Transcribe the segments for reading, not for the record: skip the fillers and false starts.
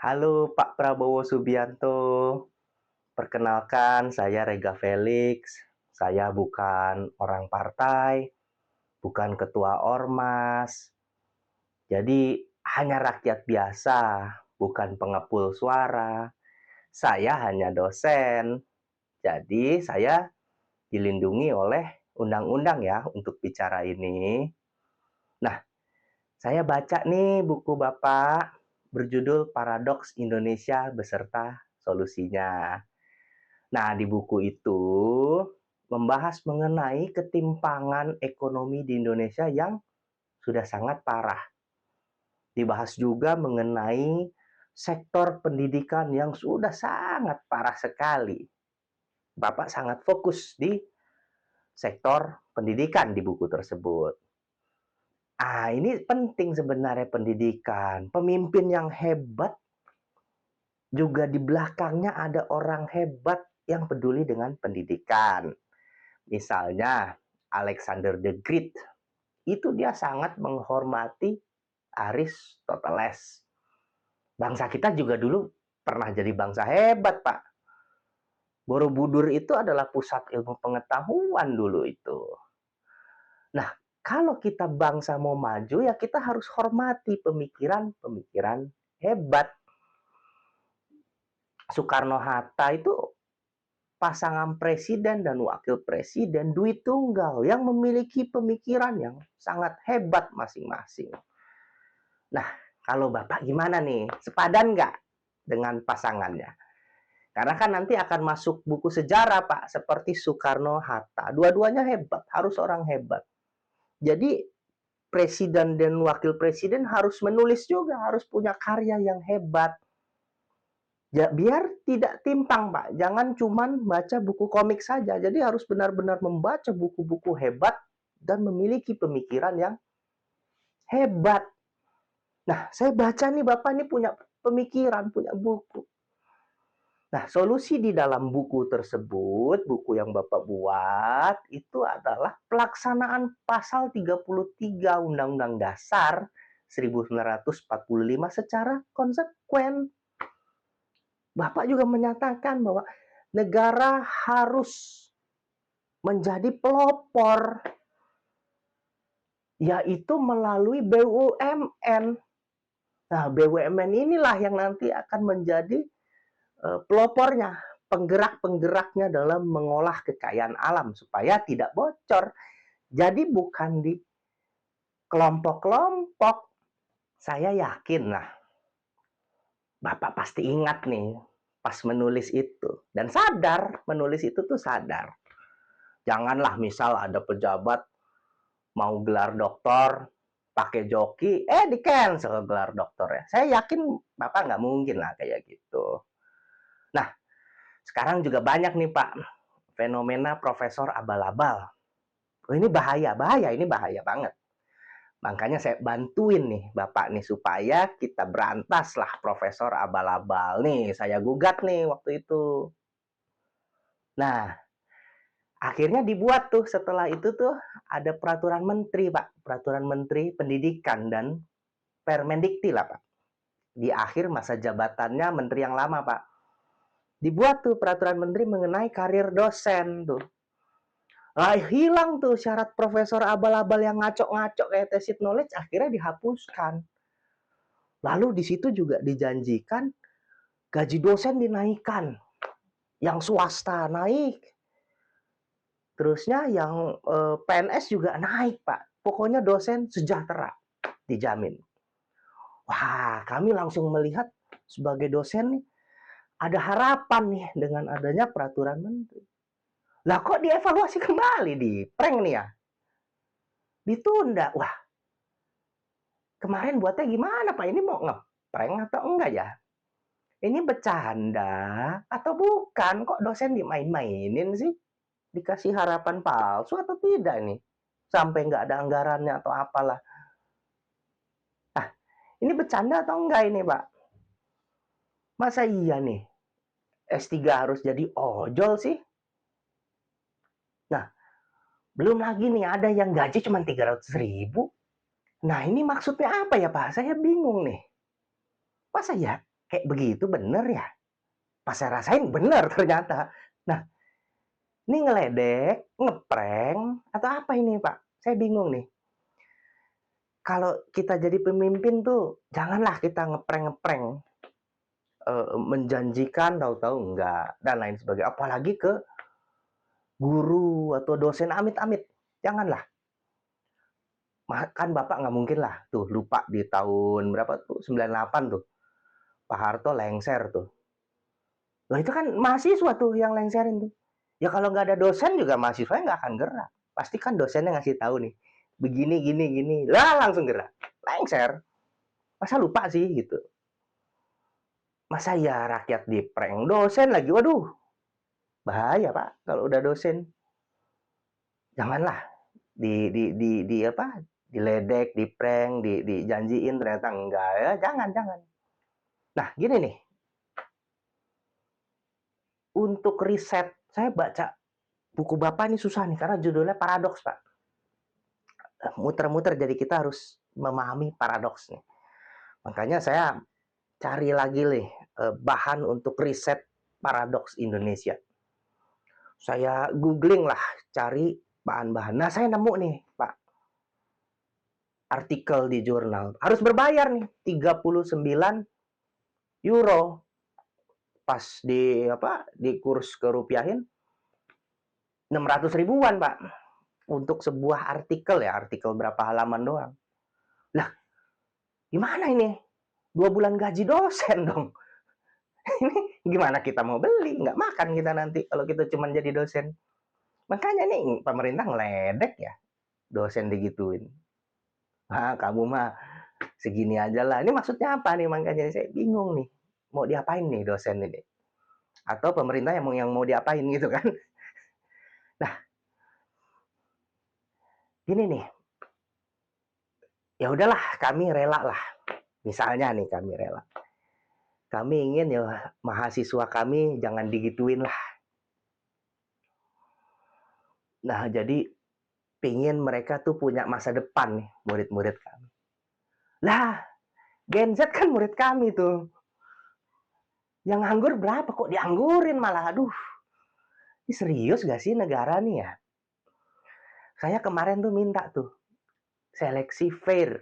Halo Pak Prabowo Subianto, perkenalkan saya Rega Felix. Saya bukan orang partai, bukan ketua ormas. Jadi hanya rakyat biasa, bukan pengepul suara. Saya hanya dosen. Jadi saya dilindungi oleh undang-undang ya untuk bicara ini. Nah, saya baca nih buku Bapak berjudul Paradoks Indonesia beserta solusinya. Nah, di buku itu membahas mengenai ketimpangan ekonomi di Indonesia yang sudah sangat parah. Dibahas juga mengenai sektor pendidikan yang sudah sangat parah sekali. Bapak sangat fokus di sektor pendidikan di buku tersebut. Ini penting sebenarnya pendidikan. Pemimpin yang hebat juga di belakangnya ada orang hebat yang peduli dengan pendidikan. Misalnya Alexander the Great, itu dia sangat menghormati Aristoteles. Bangsa kita juga dulu pernah jadi bangsa hebat, Pak. Borobudur itu adalah pusat ilmu pengetahuan dulu itu. Nah, kalau kita bangsa mau maju, ya kita harus hormati pemikiran-pemikiran hebat. Soekarno-Hatta itu pasangan presiden dan wakil presiden duit tunggal yang memiliki pemikiran yang sangat hebat masing-masing. Nah, kalau Bapak gimana nih? Sepadan nggak dengan pasangannya? Karena kan nanti akan masuk buku sejarah, Pak, seperti Soekarno-Hatta. Dua-duanya hebat, harus orang hebat. Jadi, presiden dan wakil presiden harus menulis juga, harus punya karya yang hebat. Ya, biar tidak timpang, Pak. Jangan cuma baca buku komik saja. Jadi harus benar-benar membaca buku-buku hebat dan memiliki pemikiran yang hebat. Nah, saya baca nih Bapak ini punya pemikiran, punya buku. Nah, solusi di dalam buku tersebut, buku yang Bapak buat, itu adalah pelaksanaan pasal 33 Undang-Undang Dasar 1945 secara konsekuen. Bapak juga menyatakan bahwa negara harus menjadi pelopor, yaitu melalui BUMN. Nah, BUMN inilah yang nanti akan menjadi pelopornya, penggerak-penggeraknya dalam mengolah kekayaan alam supaya tidak bocor. Jadi bukan di kelompok-kelompok. Saya yakin lah, Bapak pasti ingat nih pas menulis itu. Dan sadar, menulis itu tuh sadar. Janganlah misal ada pejabat mau gelar doktor pakai joki, di cancel gelar doktornya. Saya yakin Bapak nggak mungkin lah kayak gitu. Nah, sekarang juga banyak nih Pak, fenomena profesor abal-abal. Oh, ini bahaya, ini bahaya banget. Makanya saya bantuin nih Bapak nih supaya kita berantas lah profesor abal-abal. Nih, saya gugat nih waktu itu. Nah, akhirnya dibuat tuh setelah itu tuh ada peraturan menteri, Pak. Peraturan menteri pendidikan dan Permendikti lah, Pak. Di akhir masa jabatannya menteri yang lama, Pak. Dibuat tuh peraturan menteri mengenai karir dosen tuh. Nah, hilang tuh syarat profesor abal-abal yang ngaco-ngaco kayak tacit knowledge akhirnya dihapuskan. Lalu di situ juga dijanjikan gaji dosen dinaikkan. Yang swasta naik. Terusnya yang PNS juga naik, Pak. Pokoknya dosen sejahtera, dijamin. Wah, kami langsung melihat sebagai dosen nih, ada harapan nih dengan adanya peraturan menteri. Lah kok dievaluasi kembali di prank nih ya? Ditunda. Wah, kemarin buatnya gimana Pak? Ini mau ngeprank atau enggak ya? Ini bercanda atau bukan? Kok dosen dimain-mainin sih? Dikasih harapan palsu atau tidak nih? Sampai nggak ada anggarannya atau apalah. Nah, ini bercanda atau enggak ini Pak? Masa iya nih S3 harus jadi ojol sih? Nah, belum lagi nih ada yang gaji cuma 300.000. Nah, ini maksudnya apa ya Pak? Saya bingung nih. Masa ya? kayak begitu bener ya? Pas saya rasain bener ternyata. Nah, ini ngeledek, ngeprank, atau apa ini Pak? Saya bingung nih. Kalau kita jadi pemimpin tuh, janganlah kita ngeprank-ngeprank, menjanjikan tahu-tahu enggak, dan lain sebagainya. Apalagi ke guru atau dosen, amit-amit. Janganlah. Kan Bapak nggak mungkin lah, tuh lupa di tahun berapa tuh, 98 tuh. Pak Harto lengser tuh. Loh itu kan mahasiswa tuh yang lengserin tuh. Ya kalau nggak ada dosen juga mahasiswa nggak akan gerak. Pasti kan dosennya ngasih tahu nih, begini, gini, gini. Lah langsung gerak. Lengser. Masa lupa sih gitu. Masa ya rakyat di prank dosen lagi, waduh. Bahaya Pak kalau udah dosen. Janganlah di apa? Diledek, di prank, dijanjiin ternyata enggak ya, jangan. Nah, gini nih. Untuk riset, saya baca buku Bapak ini susah nih karena judulnya paradoks, Pak. Muter-muter jadi kita harus memahami paradoks nih. Makanya saya cari lagi nih bahan untuk riset paradoks Indonesia. Saya googling lah, cari bahan-bahan. Nah, saya nemu nih, Pak. Artikel di jurnal. Harus berbayar nih, 39 euro. Pas di kurs kerupiahin 600 ribuan, Pak. Untuk sebuah artikel ya, artikel berapa halaman doang. Lah, gimana ini? 2 bulan gaji dosen dong. Ini gimana kita mau beli? Nggak makan kita nanti kalau kita cuma jadi dosen. Makanya nih pemerintah ngeledek ya, dosen digituin. Ah, kamu mah segini aja lah. Ini maksudnya apa nih? Makanya saya bingung nih. Mau diapain nih dosen ini? Atau pemerintah yang mau diapain gitu kan? Nah, gini nih. Ya udahlah, kami rela lah. Misalnya nih kami rela. Kami ingin ya mahasiswa kami jangan digituin lah. Nah, jadi pingin mereka tuh punya masa depan nih, murid-murid kami. Lah, Gen Z kan murid kami tuh. Yang nganggur berapa kok dianggurin malah, aduh. Ini serius gak sih negara nih ya? Saya kemarin tuh minta tuh, seleksi fair,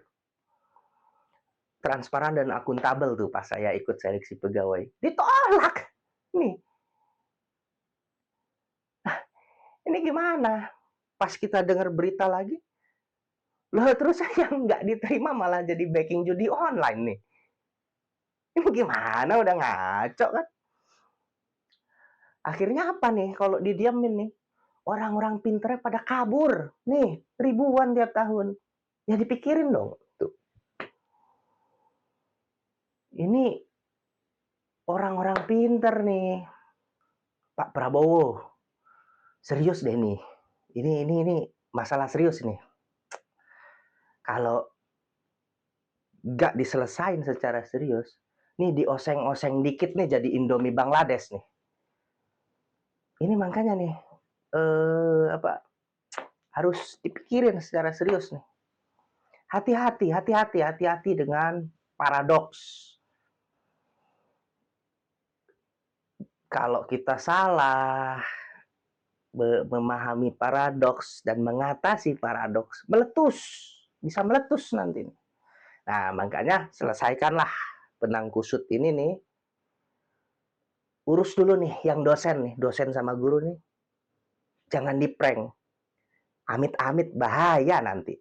transparan dan akuntabel tuh pas saya ikut seleksi pegawai. Ditolak. Nih, ini gimana? Pas kita dengar berita lagi, loh terus yang nggak diterima malah jadi backing judi online nih. Ini gimana? Udah ngaco kan? Akhirnya apa nih kalau didiamin nih? Orang-orang pinternya pada kabur. Nih, ribuan tiap tahun. Ya dipikirin dong. Tuh. Ini orang-orang pinter nih. Pak Prabowo. Serius deh nih. Ini masalah serius nih. Kalau nggak diselesain secara serius, nih dioseng-oseng dikit nih jadi Indomie Bangladesh nih. Ini makanya nih harus dipikirin secara serius nih. Hati-hati dengan paradoks. Kalau kita salah memahami paradoks dan mengatasi paradoks, bisa meletus nanti. Nah, makanya selesaikanlah benang kusut ini nih. Urus dulu nih yang dosen sama guru nih. Jangan di prank. Amit-amit bahaya nanti.